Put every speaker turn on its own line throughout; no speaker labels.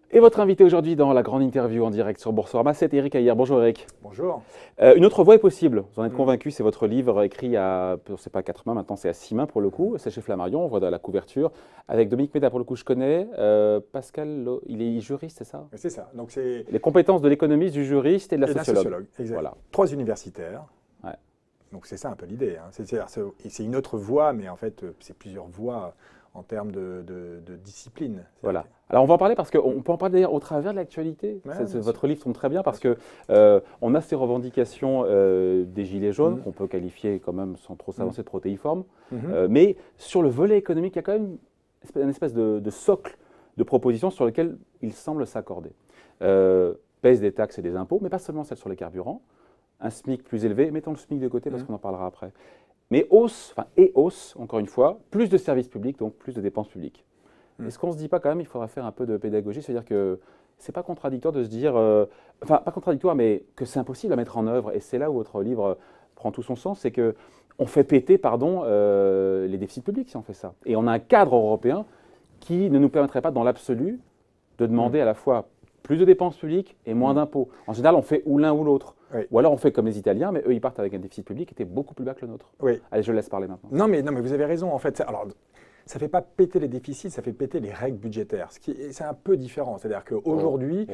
Et votre invité aujourd'hui dans la grande interview en direct sur Boursorama, c'est Éric Hayère. Bonjour Éric.
Bonjour.
Une autre voie est possible, vous en êtes convaincu, c'est votre livre écrit à, je ne sais pas, 4 mains, maintenant c'est à 6 mains pour le coup, c'est chez Flammarion, on voit dans la couverture, avec Dominique Méda pour le coup je connais, Pascal, il est juriste, c'est ça?
C'est ça. Donc c'est
les compétences de l'économiste, du juriste et de la sociologue.
Exact.
Voilà.
3 universitaires.
Ouais.
Donc c'est ça un peu l'idée. Hein. C'est une autre voie, mais en fait c'est plusieurs voies en termes de discipline.
Voilà. Alors on va en parler parce qu'on peut en parler au travers de l'actualité.
Ouais,
votre livre tombe très bien parce que on a ces revendications des Gilets jaunes qu'on peut qualifier quand même sans trop s'avancer de protéiformes. Mais sur le volet économique, il y a quand même une espèce de socle de propositions sur lequel il semble s'accorder. Baisse des taxes et des impôts, mais pas seulement celles sur les carburants. Un SMIC plus élevé, mettons le SMIC de côté parce qu'on en parlera après. Mais hausse, encore une fois, plus de services publics, donc plus de dépenses publiques. Est-ce qu'on ne se dit pas quand même qu'il faudra faire un peu de pédagogie, c'est-à-dire que ce n'est pas contradictoire de se dire, enfin pas contradictoire, mais que c'est impossible à mettre en œuvre, et c'est là où votre livre prend tout son sens, c'est qu'on fait péter les déficits publics si on fait ça. Et on a un cadre européen qui ne nous permettrait pas dans l'absolu de demander à la fois plus de dépenses publiques et moins d'impôts. En général, on fait ou l'un ou l'autre. Oui. Ou alors on fait comme les Italiens, mais eux, ils partent avec un déficit public qui était beaucoup plus bas que le nôtre. Oui. Allez, je laisse parler maintenant.
Non, mais vous avez raison. En fait, alors, ça ne fait pas péter les déficits, ça fait péter les règles budgétaires. C'est un peu différent. C'est-à-dire qu'aujourd'hui,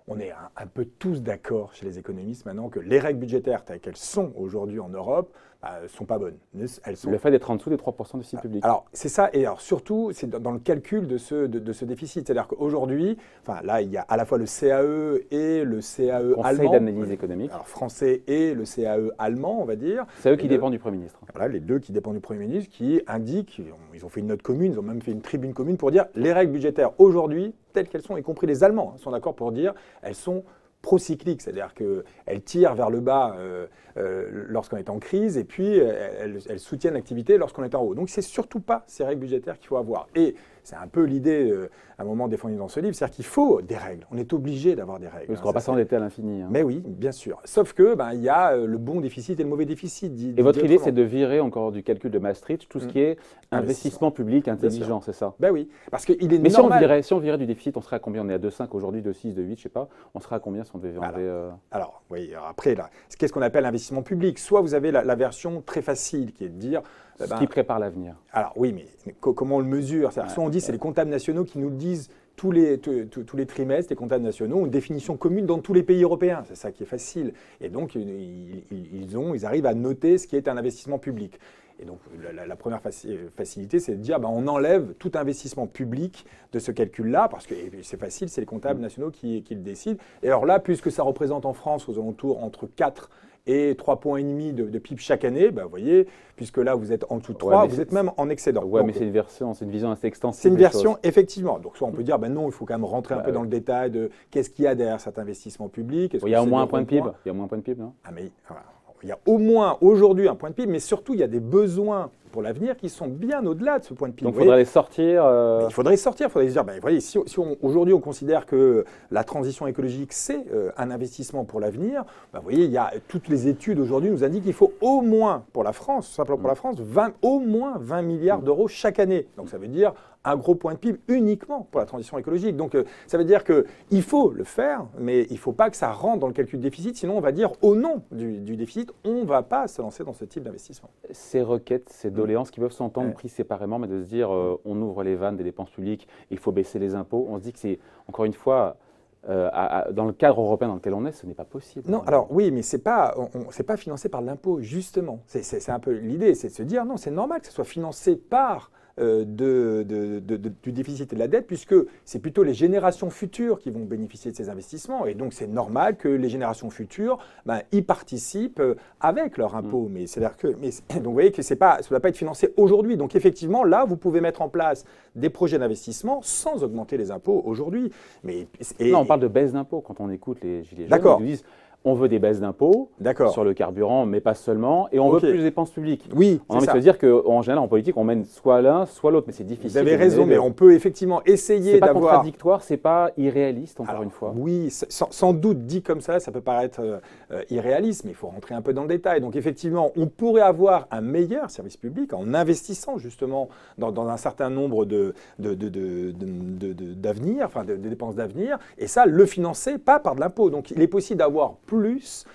on est un peu tous d'accord chez les économistes maintenant que les règles budgétaires telles qu'elles sont aujourd'hui en Europe ne sont pas bonnes.
Elles sont... Le fait d'être en dessous des 3% de déficit public.
Alors, c'est ça. Et alors, surtout, c'est dans le calcul de ce déficit. C'est-à-dire qu'aujourd'hui, là, il y a à la fois le CAE et le CAE allemand.
Conseil d'analyse économique.
Alors, français et le CAE allemand, on va dire.
C'est eux qui dépendent du Premier ministre.
Voilà, les deux qui dépendent du Premier ministre, qui indiquent, ils ont fait une note commune, ils ont même fait une tribune commune pour dire les règles budgétaires aujourd'hui, telles qu'elles sont, y compris les Allemands, sont d'accord pour dire elles sont procycliques, c'est-à-dire qu'elles tirent vers le bas lorsqu'on est en crise et puis elles soutiennent l'activité lorsqu'on est en haut. Donc c'est surtout pas ces règles budgétaires qu'il faut avoir. Et c'est un peu l'idée, à un moment défendue dans ce livre, c'est-à-dire qu'il faut des règles. On est obligé d'avoir des règles.
Parce qu'on ne va pas s'endetter à l'infini.
Mais oui, bien sûr. Sauf que il y a le bon déficit et le mauvais déficit.
Et votre idée, c'est de virer encore du calcul de Maastricht tout ce qui est investissement public intelligent, c'est ça?
Ben oui, parce qu'il est
Mais
normal.
si on virait du déficit, on serait à combien? On est à 2,5 aujourd'hui, 2,6, 2,8, je ne sais pas. On serait à combien si on devait enlever
Alors, oui, après, là, qu'est-ce qu'on appelle investissement public? Soit vous avez la version très facile qui est de dire...
Ce qui prépare l'avenir.
Alors oui, mais comment on le mesure? Soit on dit c'est les comptables nationaux qui nous le disent tous les trimestres, les comptables nationaux ont une définition commune dans tous les pays européens. C'est ça qui est facile. Et donc, ils arrivent à noter ce qui est un investissement public. Et donc, la première facilité, c'est de dire on enlève tout investissement public de ce calcul-là, parce que c'est facile, c'est les comptables nationaux qui le décident. Et alors là, puisque ça représente en France aux alentours entre 4 et 3,5 points de PIB chaque année, vous voyez, puisque là, vous êtes en dessous de 3, vous êtes même en excédent.
Oui, mais c'est une vision assez extensive.
C'est une version, effectivement. Donc, soit on peut dire, non, il faut quand même rentrer un peu dans le détail de qu'est-ce qu'il y a derrière cet investissement public.
Il y a au moins un point de PIB. Il y a au moins un point de PIB, non?
Il y a au moins aujourd'hui un point de PIB, mais surtout, il y a des besoins pour l'avenir qui sont bien au-delà de ce point de PIB.
Donc il faudrait les sortir.
Il faudrait sortir, il faudrait se dire, voyez, si aujourd'hui on considère que la transition écologique c'est un investissement pour l'avenir, vous voyez, il y a toutes les études aujourd'hui nous indiquent qu'il faut au moins pour la France, simplement pour la France, au moins 20 milliards d'euros chaque année. Donc ça veut dire un gros point de PIB uniquement pour la transition écologique. Donc ça veut dire qu'il faut le faire, mais il ne faut pas que ça rentre dans le calcul déficit, sinon on va dire au nom du déficit, on ne va pas se lancer dans ce type d'investissement.
Ces requêtes, ces doléances qui peuvent s'entendre prises séparément, mais de se dire on ouvre les vannes des dépenses publiques, il faut baisser les impôts, on se dit que c'est, encore une fois, dans le cadre européen dans lequel on est, ce n'est pas possible.
Non, alors oui, mais c'est pas financé par l'impôt, justement. C'est un peu l'idée, c'est de se dire non, c'est normal que ce soit financé par du déficit et de la dette, puisque c'est plutôt les générations futures qui vont bénéficier de ces investissements. Et donc, c'est normal que les générations futures y participent avec leur impôt. Mais c'est-à-dire que, donc, vous voyez que ça ne doit pas être financé aujourd'hui. Donc, effectivement, là, vous pouvez mettre en place des projets d'investissement sans augmenter les impôts aujourd'hui.
Non, on parle de baisse d'impôts quand on écoute les Gilets jaunes. Ils nous disent on veut des baisses d'impôts sur le carburant, mais pas seulement, et on veut plus de dépenses publiques.
Oui,
on a envie de se dire qu'en général, en politique, on mène soit l'un, soit l'autre, mais c'est difficile.
Vous avez raison, mais on peut effectivement essayer d'avoir…
C'est pas contradictoire, c'est pas irréaliste, encore une fois.
Oui, sans doute dit comme ça peut paraître irréaliste, mais il faut rentrer un peu dans le détail. Donc effectivement, on pourrait avoir un meilleur service public en investissant justement dans un certain nombre d'avenir, enfin de dépenses d'avenir, et ça, le financer pas par de l'impôt. Donc il est possible d'avoir plus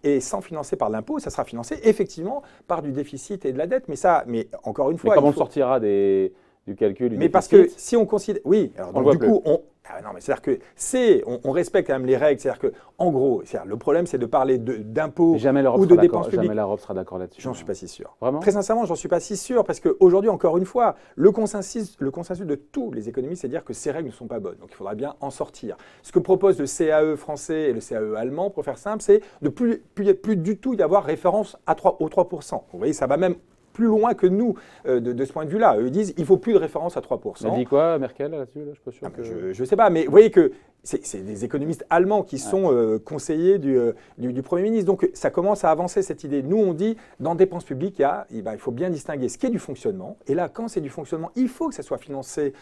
et sans financer par l'impôt, ça sera financé effectivement par du déficit et de la dette. Mais encore une fois…
Mais comment on sortira du calcul du déficit ?
Parce que si on considère… Oui, alors donc, du coup, non, mais c'est-à-dire que on respecte quand même les règles. C'est-à-dire que, en gros, le problème, c'est de parler d'impôts ou de dépenses publiques.
Jamais l'Europe sera d'accord là-dessus.
J'en suis pas si sûr.
Vraiment ?
Très sincèrement, j'en suis pas si sûr parce qu'aujourd'hui, encore une fois, le consensus de tous les économistes, c'est de dire que ces règles ne sont pas bonnes. Donc, il faudra bien en sortir. Ce que propose le CAE français et le CAE allemand, pour faire simple, c'est de plus du tout y avoir référence aux 3%. Vous voyez, ça va même plus loin que nous de ce point de vue-là. Eux disent qu'il ne faut plus de référence à 3%.
Elle dit quoi, Merkel, là-dessus ? Je suis pas sûr
je ne sais pas, mais vous voyez que c'est des économistes allemands qui sont conseillers du Premier ministre. Donc ça commence à avancer cette idée. Nous, on dit, dans dépenses publiques, il faut bien distinguer ce qui est du fonctionnement. Et là, quand c'est du fonctionnement, il faut que ça soit financé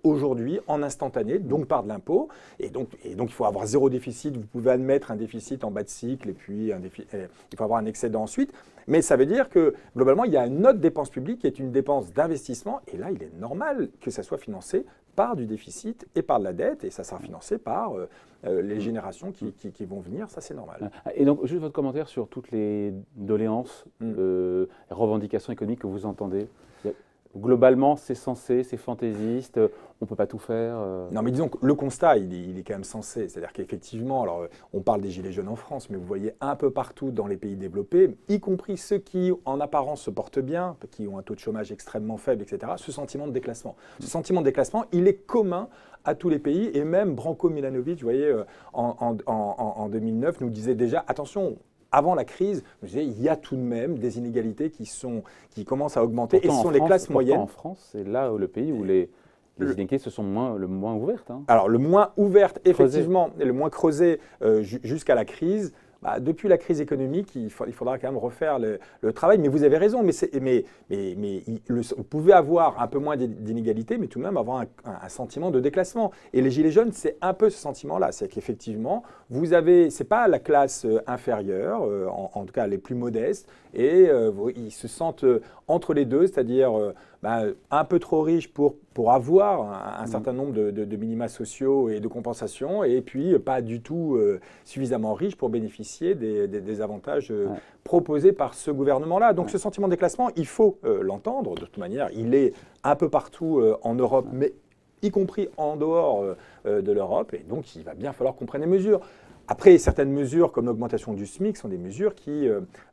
aujourd'hui, en instantané, donc par de l'impôt. Et donc, il faut avoir zéro déficit. Vous pouvez admettre un déficit en bas de cycle et puis il faut avoir un excédent ensuite. Mais ça veut dire que, globalement, il y a une autre dépense publique qui est une dépense d'investissement. Et là, il est normal que ça soit financé par du déficit et par de la dette. Et ça sera financé par les générations qui vont venir. Ça, c'est normal.
Et donc, juste votre commentaire sur toutes les doléances, revendications économiques que vous entendez. Globalement, c'est sensé, c'est fantaisiste, on ne peut pas tout faire.
Non, mais disons que le constat, il est quand même sensé. C'est-à-dire qu'effectivement, alors on parle des gilets jaunes en France, mais vous voyez un peu partout dans les pays développés, y compris ceux qui, en apparence, se portent bien, qui ont un taux de chômage extrêmement faible, etc., ce sentiment de déclassement. Ce sentiment de déclassement, il est commun à tous les pays, et même Branko Milanovic, vous voyez, en 2009, nous disait déjà, attention, avant la crise, il y a tout de même des inégalités qui commencent à augmenter.
Pourtant,
et ce sont les classes moyennes.
En France, c'est là où le pays où les inégalités se sont le moins ouvertes. Hein.
Alors, le moins ouverte, effectivement, et le moins creusé jusqu'à la crise. Depuis la crise économique, il faudra quand même refaire le travail. Mais vous avez raison, vous pouvez avoir un peu moins d'inégalités, mais tout de même avoir un sentiment de déclassement. Et les Gilets jaunes, c'est un peu ce sentiment-là. C'est qu'effectivement, c'est pas la classe inférieure, en tout cas les plus modestes, et ils se sentent entre les deux, c'est-à-dire un peu trop riches pour avoir un certain nombre de minima sociaux et de compensations, et puis pas du tout suffisamment riches pour bénéficier des avantages proposés par ce gouvernement-là. Donc ce sentiment de déclassement, il faut l'entendre. De toute manière, il est un peu partout en Europe, mais y compris en dehors de l'Europe, et donc il va bien falloir qu'on prenne des mesures. Après, certaines mesures comme l'augmentation du SMIC sont des mesures qui,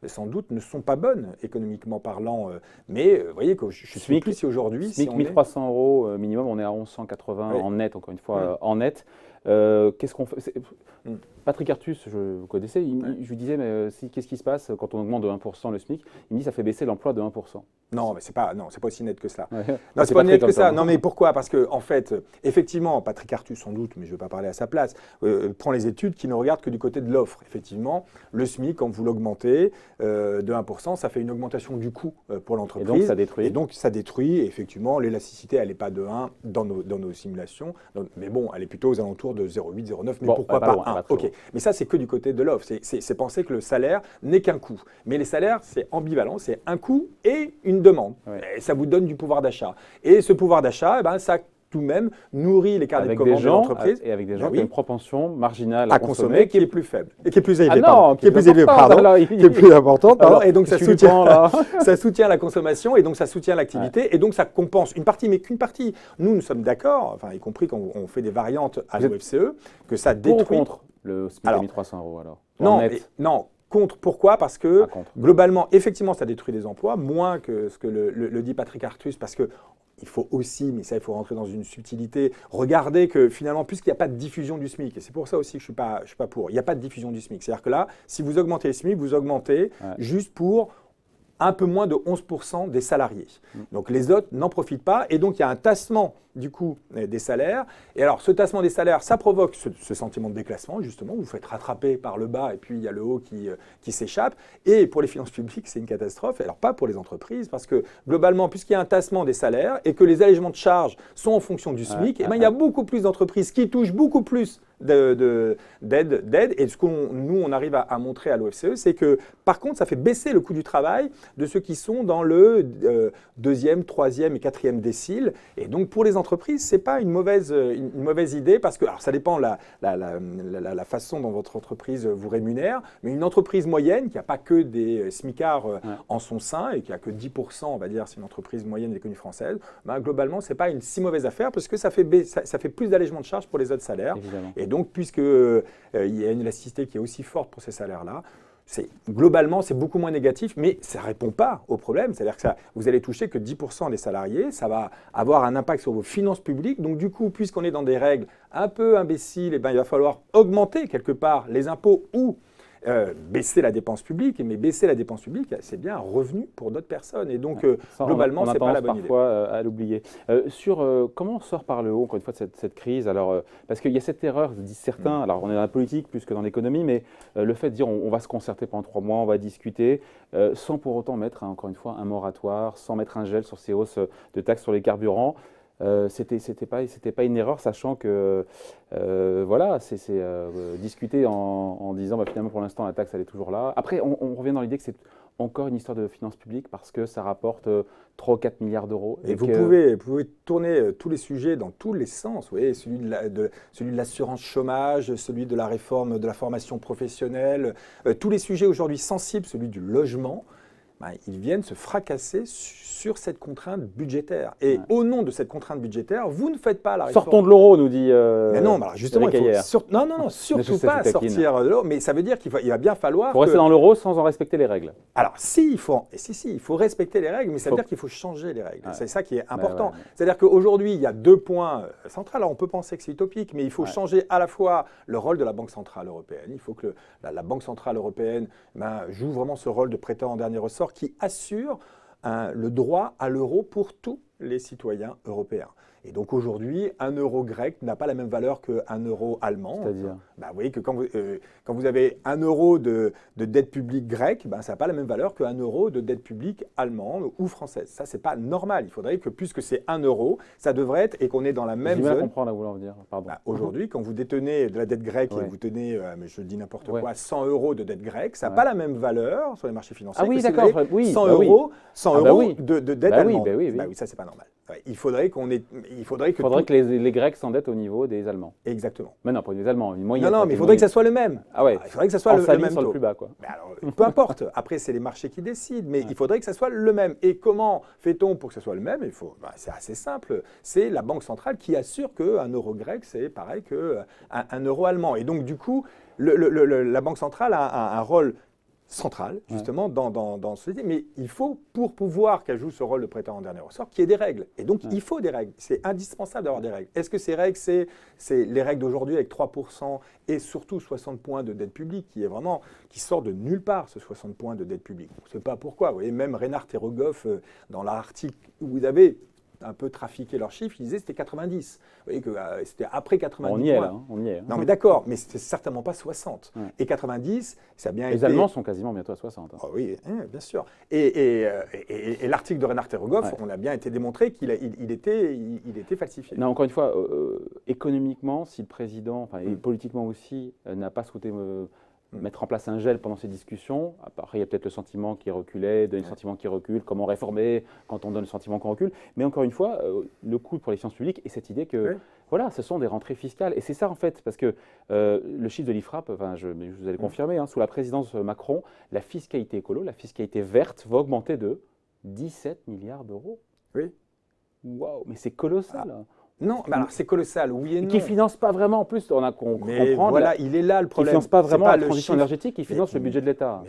sans doute, ne sont pas bonnes économiquement parlant. Mais vous voyez que je suis plus si aujourd'hui…
SMIC, 1 300 € minimum, on est à 1 180 en net, encore une fois, en net. Qu'est-ce qu'on fait ? Patrick Artus, vous connaissez, je lui disais, mais qu'est-ce qui se passe quand on augmente de 1% le SMIC ? Il me dit, ça fait baisser l'emploi de 1%.
Non, mais c'est pas aussi net que cela.
Ouais.
Non, c'est pas net que ça. Non, mais pourquoi ? Parce que, en fait, effectivement, Patrick Artus, sans doute, mais je ne vais pas parler à sa place, prend les études qui ne regardent que du côté de l'offre. Effectivement, le SMIC, quand vous l'augmentez de 1%, ça fait une augmentation du coût pour l'entreprise.
Et donc, ça détruit.
Et donc, ça détruit. Et effectivement, l'élasticité, elle n'est pas de 1 dans nos simulations. Mais bon, elle est plutôt aux alentours de 0,8, 0,9. Mais pourquoi pas 1 ? Ok. Mais ça, c'est que du côté de l'offre. C'est penser que le salaire n'est qu'un coût. Mais les salaires, c'est ambivalent. C'est un coût et une demande. Ouais. Et ça vous donne du pouvoir d'achat. Et ce pouvoir d'achat, ça tout de même nourrit les carnets de commande de l'entreprise.
Et avec des gens qui ont une propension marginale à consommer
qui est plus faible. Et qui est plus élevée.
Qui est plus élevée,
qui est plus importante. Et donc ça soutient la consommation et donc ça soutient l'activité et donc ça compense une partie, mais qu'une partie. Nous sommes d'accord, enfin, y compris quand on fait des variantes à l'OFCE, que ça détruit…
Pour ou contre le SMIC à 1 300 € alors ?
Non. Contre, pourquoi ? Parce que globalement, effectivement, ça détruit des emplois, moins que ce que le dit Patrick Artus, parce que il faut aussi, mais ça il faut rentrer dans une subtilité, regarder que finalement, puisqu'il n'y a pas de diffusion du SMIC, et c'est pour ça aussi que je ne suis pas pour, il n'y a pas de diffusion du SMIC. C'est-à-dire que là, si vous augmentez le SMIC, vous augmentez juste pour un peu moins de 11% des salariés. Donc les autres n'en profitent pas et donc il y a un tassement du coup des salaires. Et alors ce tassement des salaires, ça provoque ce sentiment de déclassement justement, vous vous faites rattraper par le bas et puis il y a le haut qui s'échappe. Et pour les finances publiques, c'est une catastrophe. Alors pas pour les entreprises parce que globalement, puisqu'il y a un tassement des salaires et que les allègements de charges sont en fonction du SMIC, il y a beaucoup plus d'entreprises qui touchent beaucoup plus d'aide. Et ce nous, on arrive à montrer à l'OFCE, c'est que par contre, ça fait baisser le coût du travail de ceux qui sont dans le deuxième, troisième et quatrième décile. Et donc, pour les entreprises, ce n'est pas une mauvaise idée parce que, alors ça dépend la façon dont votre entreprise vous rémunère, mais une entreprise moyenne qui n'a pas que des smicards en son sein et qui n'a que 10%, on va dire, c'est une entreprise moyenne de l'économie française, globalement, ce n'est pas une si mauvaise affaire parce que ça fait plus d'allègement de charges pour les autres salaires.
Évidemment.
Et donc, puisqu'il y a une élasticité qui est aussi forte pour ces salaires-là, globalement, c'est beaucoup moins négatif, mais ça ne répond pas au problème. C'est-à-dire que vous allez toucher que 10% des salariés, ça va avoir un impact sur vos finances publiques. Donc du coup, puisqu'on est dans des règles un peu imbéciles, il va falloir augmenter quelque part les impôts ou baisser la dépense publique. Mais baisser la dépense publique, c'est bien un revenu pour d'autres personnes. Et donc, globalement, ce n'est pas la bonne idée.
Parfois à l'oublier. Comment on sort par le haut, encore une fois, de cette crise? Alors, parce qu'il y a cette erreur, disent certains, alors on est dans la politique plus que dans l'économie, mais le fait de dire on va se concerter pendant 3 mois, on va discuter, sans pour autant mettre, encore une fois, un moratoire, sans mettre un gel sur ces hausses de taxes sur les carburants. C'était pas une erreur, sachant que voilà, c'est discuter en disant finalement pour l'instant la taxe elle est toujours là. Après on revient dans l'idée que c'est encore une histoire de finances publiques parce que ça rapporte 3 ou 4 milliards d'euros.
Et vous pouvez tourner tous les sujets dans tous les sens. Vous voyez, celui de l'assurance chômage, celui de la réforme de la formation professionnelle, tous les sujets aujourd'hui sensibles, celui du logement. Ils viennent se fracasser sur cette contrainte budgétaire. Et au nom de cette contrainte budgétaire, vous ne faites pas la réforme.
Sortons de l'euro, nous dit
mais non, justement, non, surtout pas sortir de l'euro. Mais ça veut dire qu'il va bien falloir.
Il faut rester dans l'euro sans en respecter les règles.
Alors, il faut respecter les règles, mais ça veut dire qu'il faut changer les règles. C'est ça qui est important. C'est-à-dire qu'aujourd'hui, il y a 2 points centraux. Alors, on peut penser que c'est utopique, mais il faut changer à la fois le rôle de la Banque centrale européenne. Il faut que la Banque centrale européenne joue vraiment ce rôle de prêteur en dernier ressort qui assure le droit à l'euro pour tous les citoyens européens. Et donc aujourd'hui, un euro grec n'a pas la même valeur qu'un euro allemand.
C'est-à-dire
vous voyez que quand vous avez 1 euro de dette publique grecque, ça n'a pas la même valeur qu'un euro de dette publique allemande ou française. Ça, c'est pas normal. Il faudrait que, puisque c'est 1 euro, ça devrait être, et qu'on est dans la même zone.
Je comprends là où vous voulez en venir. Pardon.
Aujourd'hui, quand vous détenez de la dette grecque et vous tenez, mais je dis n'importe quoi, 100 euros de dette grecque, ça n'a pas la même valeur sur les marchés financiers.
Ah oui, d'accord.
100 euros de dette allemande.
Oui,
ça, c'est pas normal. Il faudrait
que les Grecs s'endettent au niveau des Allemands.
Exactement.
Mais non, pas des Allemands. Une moyenne.
Non, mais il faudrait que ça soit le même.
Ah ouais.
Il faudrait que ça soit le même
sur
taux.
le plus bas, quoi.
Mais alors, peu importe. Après, c'est les marchés qui décident, mais il faudrait que ça soit le même. Et comment fait-on pour que ça soit le même? C'est assez simple. C'est la Banque centrale qui assure qu'un euro grec, c'est pareil qu'un euro allemand. Et donc, du coup, la Banque centrale a un rôle centrale, justement, dans ce système. Mais il faut, pour pouvoir qu'elle joue ce rôle de prêteur en dernier ressort, qu'il y ait des règles. Et donc, il faut des règles. C'est indispensable d'avoir des règles. Est-ce que ces règles, c'est les règles d'aujourd'hui avec 3% et surtout 60 points de dette publique, qui sort de nulle part, ce 60 points de dette publique. On ne sait pas pourquoi. Vous voyez, même Reinhard Terregoff, dans l'article où vous avez un peu trafiqué leurs chiffres, ils disaient que c'était 90. Vous voyez que c'était après 90
on y est, là, on y est.
Non, mais d'accord, mais c'était certainement pas 60. Et 90, ça a bien été...
Les Allemands sont quasiment bientôt à 60.
Oh oui, bien sûr. Et l'article de Reinhard Terregoff, on a bien été démontré qu'il était falsifié.
Non, encore une fois, économiquement, si le président, et politiquement aussi, n'a pas souhaité mettre en place un gel pendant ces discussions. Après, il y a peut-être le sentiment qui reculait, donner le sentiment qui recule, comment réformer quand on donne le sentiment qu'on recule. Mais encore une fois, le coût pour les finances publiques et cette idée que voilà, ce sont des rentrées fiscales. Et c'est ça en fait, parce que le chiffre de l'IFRAP, je vous allez confirmer, sous la présidence Macron, la fiscalité écolo, la fiscalité verte va augmenter de 17 milliards d'euros.
Oui.
Waouh, mais c'est colossal.
Non, mais alors c'est colossal, oui et non.
Qui ne finance pas vraiment, en plus, on
mais
comprend.
Voilà, il est là le problème.
Qui ne finance pas vraiment
pas
la transition énergétique, il finance le budget de l'État.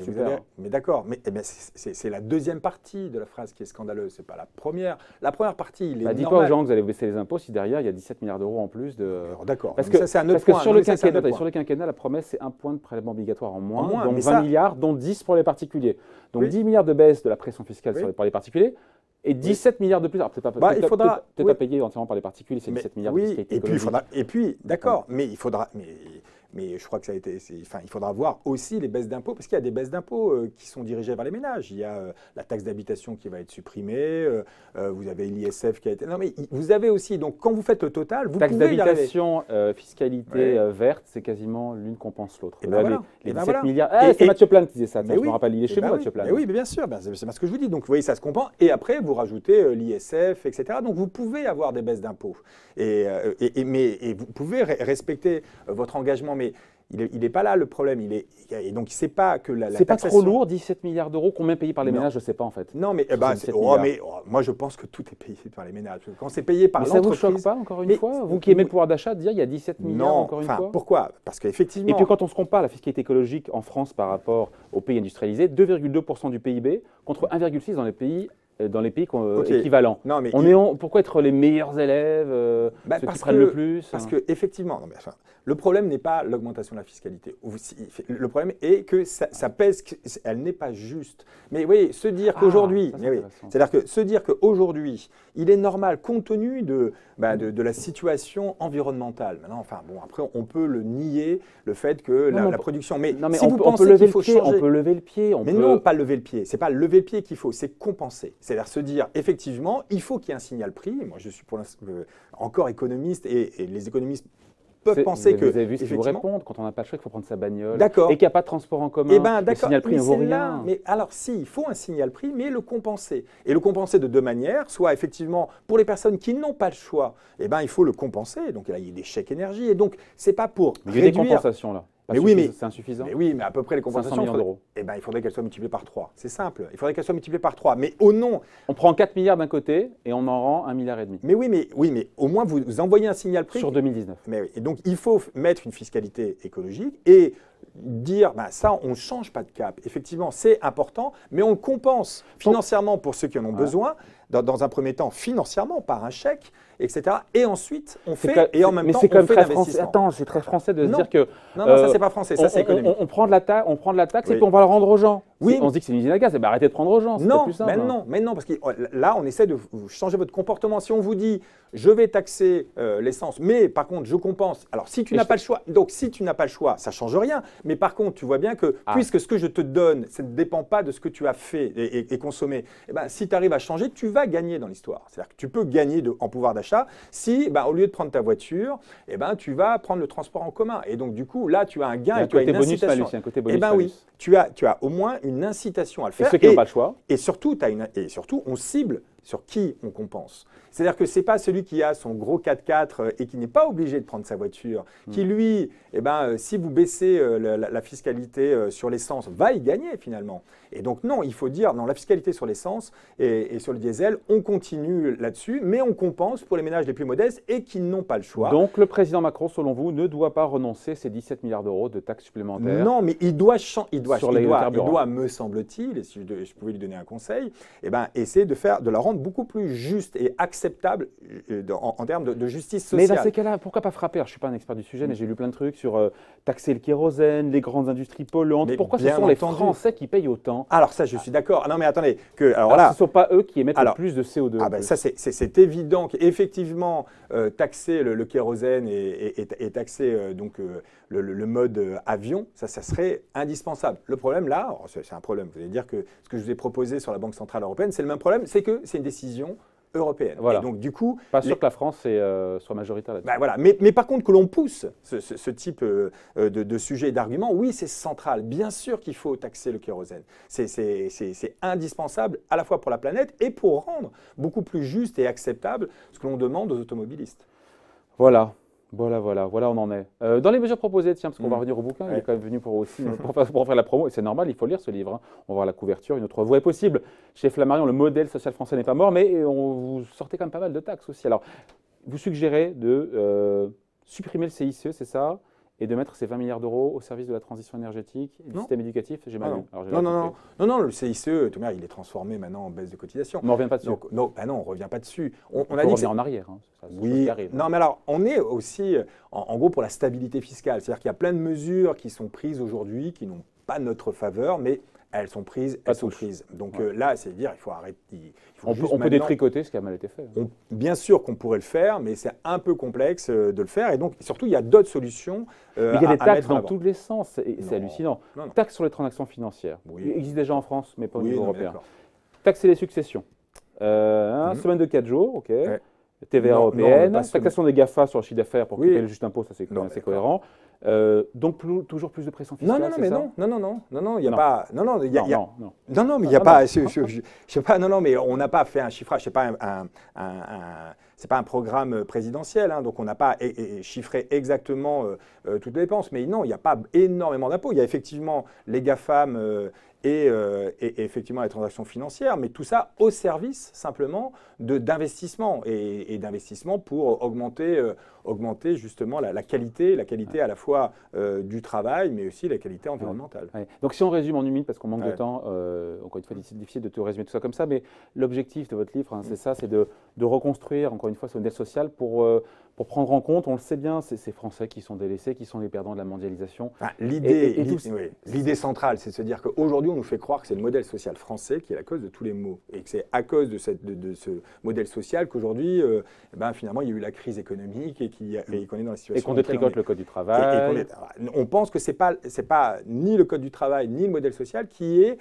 Mais d'accord, mais c'est la deuxième partie de la phrase qui est scandaleuse, c'est pas la première. La première partie, il est
dis
normal.
pas aux gens que vous allez baisser les impôts si derrière il y a 17 milliards d'euros en plus de.
D'accord,
parce que
ça c'est un autre
point.
Parce
que sur le quinquennat, la promesse c'est un point de prélèvement obligatoire en moins, donc 20 milliards, dont 10 pour les particuliers. Donc 10 milliards de baisse de la pression fiscale pour les particuliers. Et 17 milliards de plus. Alors, peut-être pas payer entièrement par les particuliers, c'est 17 milliards de fiscalité écologique.
Et puis, d'accord, mais il faudra. Mais je crois que ça a été. Enfin, il faudra voir aussi les baisses d'impôts, parce qu'il y a des baisses d'impôts qui sont dirigées vers les ménages. Il y a la taxe d'habitation qui va être supprimée. Vous avez l'ISF qui a été. Non, mais vous avez aussi. Donc, quand vous faites le total, vous
taxe
pouvez y arriver.
Taxe d'habitation, fiscalité verte, c'est quasiment l'une compense l'autre. Les 17 milliards. C'est Mathieu Plane qui disait ça. Je me rappelle, il est chez vous, Mathieu Plane.
Mais oui, mais bien sûr. C'est ce que je vous dis. Donc, vous voyez, ça se compense. Et après, vous rajoutez l'ISF, etc. Donc, vous pouvez avoir des baisses d'impôts. Et vous pouvez respecter votre engagement. Mais il n'est pas là le problème. Et donc, c'est pas que la
c'est
taxation...
pas trop lourd, 17 milliards d'euros. Combien payé par les ménages, je ne sais pas en fait.
Non, mais, moi, je pense que tout est payé par les ménages. Quand c'est payé par
l'entreprise... Ça ne vous choque pas, encore une fois? Vous qui aimez le pouvoir d'achat, de dire il y a 17 milliards, encore une fois?
Pourquoi? Parce qu'effectivement...
Et puis quand on se compare la fiscalité écologique en France par rapport aux pays industrialisés, 2,2% du PIB contre 1,6% dans les pays équivalents.
Non, mais
pourquoi être les meilleurs élèves, ceux qui prennent le plus?
Parce qu'effectivement, le problème n'est pas l'augmentation de la fiscalité. Le problème est que ça pèse, elle n'est pas juste. Mais oui, se dire qu'aujourd'hui, c'est-à-dire que se dire qu'aujourd'hui, il est normal, compte tenu de la situation environnementale. Maintenant, après, on peut le nier, le fait que la production. Mais si vous pensez qu'il faut changer,
on peut lever le pied.
Non, pas lever le pied. C'est pas lever le pied qu'il faut, c'est compenser. C'est-à-dire se dire, effectivement, il faut qu'il y ait un signal prix. Moi, je suis pour l'instant encore économiste et les économistes peuvent penser que...
Vous avez vu ce qu'ils vous répondent, quand on n'a pas le choix, il faut prendre sa bagnole.
D'accord.
Et qu'il n'y a pas de transport en commun, le signal prix ne vaut rien.
Mais alors si, il faut un signal prix, mais le compenser. Et le compenser de deux manières, soit effectivement, pour les personnes qui n'ont pas le choix, il faut le compenser. Donc là, il y a des chèques énergie. Et donc, c'est pas pour réduire...
Il y a des compensations là. C'est insuffisant.
Mais oui, mais à peu près les compensations.
500 millions d'euros.
Il faudrait qu'elles soient multipliées par 3. C'est simple. Il faudrait qu'elles soient multipliées par 3. Mais au nom.
On prend 4 milliards d'un côté et on en rend 1,5 milliard.
Mais mais au moins vous envoyez un signal prix.
Sur 2019.
Mais oui. Et donc il faut mettre une fiscalité écologique et dire ça, on ne change pas de cap. Effectivement, c'est important, mais on le compense financièrement pour ceux qui en ont besoin. Dans un premier temps, financièrement, par un chèque, etc. Et ensuite, on fait, et en même temps, on fait l'investissement.
Attends, c'est très français de se dire que...
Non, ça, c'est pas français, ça, c'est économique.
On prend de la taxe et puis on va le rendre aux gens.
Oui.
On se dit que c'est une usine à gaz, arrêtez de prendre aux gens, c'est plus simple.
Mais non, parce que là, on essaie de changer votre comportement. Si on vous dit, je vais taxer l'essence, mais par contre, je compense. Alors, si tu n'as pas le choix, ça ne change rien. Mais par contre, tu vois bien que, puisque ce que je te donne, ça ne dépend pas de ce que tu as fait et consommé, si tu arrives à changer, tu vas gagner dans l'histoire. C'est-à-dire que tu peux gagner en pouvoir d'achat si, au lieu de prendre ta voiture, tu vas prendre le transport en commun. Et donc, du coup, là, tu as un gain et tu as une incitation.
Il y a un côté bonus-malus.
Oui, tu as au moins une incitation à le faire.
Et ceux qui n'ont pas le choix.
Et surtout, on cible sur qui on compense. C'est-à-dire que ce n'est pas celui qui a son gros 4x4 et qui n'est pas obligé de prendre sa voiture, qui lui, si vous baissez la fiscalité sur l'essence, va y gagner finalement. Et donc non, il faut dire, non, la fiscalité sur l'essence et sur le diesel, on continue là-dessus, mais on compense pour les ménages les plus modestes et qui n'ont pas le choix.
Donc le président Macron, selon vous, ne doit pas renoncer ces 17 milliards d'euros de taxes supplémentaires?
Non, mais il doit, me semble-t-il, et si je pouvais lui donner un conseil, essayer de la rendre beaucoup plus juste et acceptable en termes de justice sociale.
Mais dans ces cas-là, pourquoi pas frapper? Je ne suis pas un expert du sujet, mais j'ai lu plein de trucs sur taxer le kérosène, les grandes industries polluantes. Pourquoi ce sont les Français qui payent autant?
Alors ça, je suis d'accord. Non mais attendez, ce
ne sont pas eux qui émettent le plus de CO2.
Ça c'est évident qu'effectivement, taxer le kérosène et taxer le mode avion, ça serait indispensable. Le problème là, c'est un problème, vous allez dire que ce que je vous ai proposé sur la Banque Centrale Européenne, c'est le même problème, c'est que c'est une décision européenne.
Voilà.
Et donc du coup,
pas sûr que la France soit majoritaire là-dessus.
Voilà. Mais par contre que l'on pousse ce type de sujet et d'argument, oui, c'est central. Bien sûr qu'il faut taxer le kérosène. C'est indispensable à la fois pour la planète et pour rendre beaucoup plus juste et acceptable ce que l'on demande aux automobilistes.
Voilà, on en est. Dans les mesures proposées, tiens, parce qu'on va revenir au bouquin, il est quand même venu pour faire la promo, et c'est normal, il faut lire ce livre. Hein. On va voir la couverture, une autre voie est possible. Chez Flammarion, le modèle social français n'est pas mort, mais vous sortez quand même pas mal de taxes aussi. Alors, vous suggérez de supprimer le CICE, c'est ça, et de mettre ces 20 milliards d'euros au service de la transition énergétique et du système éducatif. J'ai mal lu.
Non, le CICE, il est transformé maintenant en baisse de cotisation.
Mais on ne revient pas dessus.
Donc, non, on ne revient pas dessus.
On revient en arrière. Hein,
oui, non, mais alors, on est aussi, en gros, pour la stabilité fiscale. C'est-à-dire qu'il y a plein de mesures qui sont prises aujourd'hui, qui n'ont pas notre faveur, mais elles sont prises, Donc là, c'est dire, il faut arrêter.
On peut détricoter ce qui a mal été fait.
Bien sûr qu'on pourrait le faire, mais c'est un peu complexe de le faire. Et donc, surtout, il y a d'autres solutions.
Mais il y a des taxes dans tous les sens. C'est hallucinant. Taxes sur les transactions financières. Il existe déjà en France, mais pas au niveau européen. Taxer les successions. Semaine de 4 jours, ok. TVA européenne, taxation des GAFA sur le chiffre d'affaires pour qu'ils paient le juste impôt, ça c'est cohérent. Donc toujours plus de pression fiscale.
Non, il n'y a pas. Non, mais il
n'y a
pas. Je sais pas. Non, mais on n'a pas fait un chiffrage. C'est pas c'est pas un programme présidentiel, hein, donc on n'a pas chiffré exactement toutes les dépenses. Mais non, il n'y a pas énormément d'impôts. Il y a effectivement les GAFAM. Et effectivement les transactions financières, mais tout ça au service simplement d'investissement et d'investissement pour augmenter justement la qualité à la fois du travail, mais aussi la qualité environnementale.
Ouais. Donc si on résume en humide, parce qu'on manque de temps, encore une fois, c'est difficile de te résumer tout ça comme ça, mais l'objectif de votre livre, hein, c'est ça, c'est de reconstruire, encore une fois, ce modèle social pour prendre en compte, on le sait bien, ces Français qui sont délaissés, qui sont les perdants de la mondialisation.
L'idée centrale, c'est de se dire qu'aujourd'hui, on nous fait croire que c'est le modèle social français qui est la cause de tous les maux. Et que c'est à cause de ce modèle social qu'aujourd'hui, finalement, il y a eu la crise économique et qu'on est dans la situation.
Et qu'on détricote le Code du travail.
On pense que ce n'est pas ni le Code du travail, ni le modèle social qui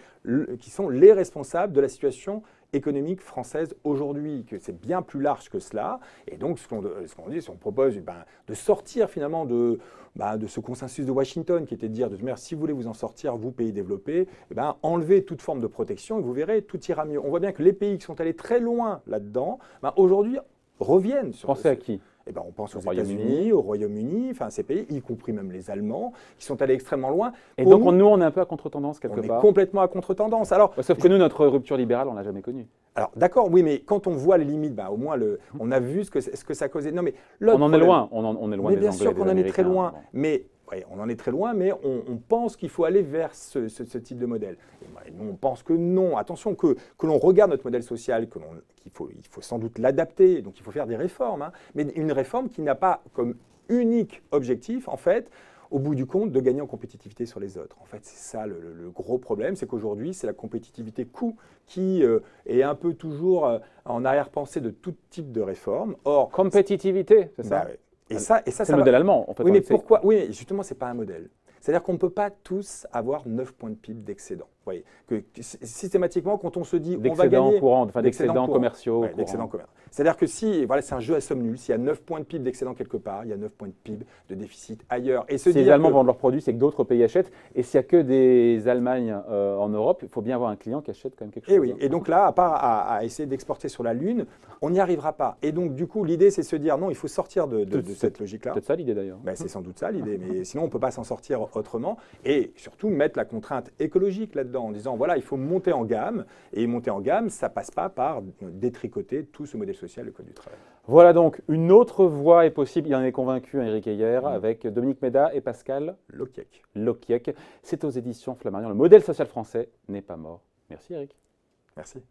sont les responsables de la situation économique française aujourd'hui, que c'est bien plus large que cela. Et donc, ce qu'on dit, c'est qu'on propose de sortir finalement de ce consensus de Washington qui était de dire, si vous voulez vous en sortir, vous, pays développés, enlevez toute forme de protection et vous verrez, tout ira mieux. On voit bien que les pays qui sont allés très loin là-dedans, aujourd'hui, reviennent sur...
Pensez à qui ?
On pense aux États-Unis, au Royaume-Uni, enfin ces pays, y compris même les Allemands, qui sont allés extrêmement loin.
Et donc nous, on est un peu à contre-tendance quelque part.
On est complètement à contre-tendance.
Sauf que nous, notre rupture libérale, on ne l'a jamais connue.
Alors d'accord, oui, mais quand on voit les limites, au moins on a vu ce que ça causait. Non, mais
on en est loin, on est loin des Anglais.
Bien sûr qu'on en est très loin, mais on en est très loin, mais on pense qu'il faut aller vers ce type de modèle. Et nous, on pense que non. Attention, que l'on regarde notre modèle social, il faut sans doute l'adapter, donc il faut faire des réformes, hein, mais une réforme qui n'a pas comme unique objectif, en fait, au bout du compte, de gagner en compétitivité sur les autres. En fait, c'est ça le gros problème, c'est qu'aujourd'hui, c'est la compétitivité coût qui est un peu toujours en arrière-pensée de tout type de réforme. Or,
compétitivité, c'est ça
Et ça
c'est le modèle allemand. En fait,
oui, mais pourquoi ? Oui, justement, ce n'est pas un modèle. C'est-à-dire qu'on ne peut pas tous avoir 9 points de PIB d'excédent. Vous voyez, que systématiquement, quand on se dit on va gagner…
D'excédents commerciaux.
D'excédents commerciaux. C'est-à-dire que c'est un jeu à somme nulle. S'il y a 9 points de PIB d'excédent quelque part, il y a 9 points de PIB de déficit ailleurs. Et
si les Allemands vendent leurs produits, c'est que d'autres pays achètent. Et s'il n'y a que des Allemagnes en Europe, il faut bien avoir un client qui achète quand même quelque chose.
Et oui. Et donc là, à part à essayer d'exporter sur la Lune, on n'y arrivera pas. Et donc, du coup, l'idée, c'est de se dire non, il faut sortir de cette logique-là.
C'est peut-être ça l'idée d'ailleurs.
C'est sans doute ça l'idée. Mais sinon, on ne peut pas s'en sortir autrement. Et surtout, mettre la contrainte écologique là-dedans en disant voilà, il faut monter en gamme. Et monter en gamme, ça ne passe pas par détricoter tout ce modèle social, le Code du travail.
Voilà donc, une autre voie est possible. Il en est convaincu, Éric Heyer, avec Dominique Méda et Pascal Lokiec. C'est aux éditions Flammarion. Le modèle social français n'est pas mort. Merci Éric.
Merci.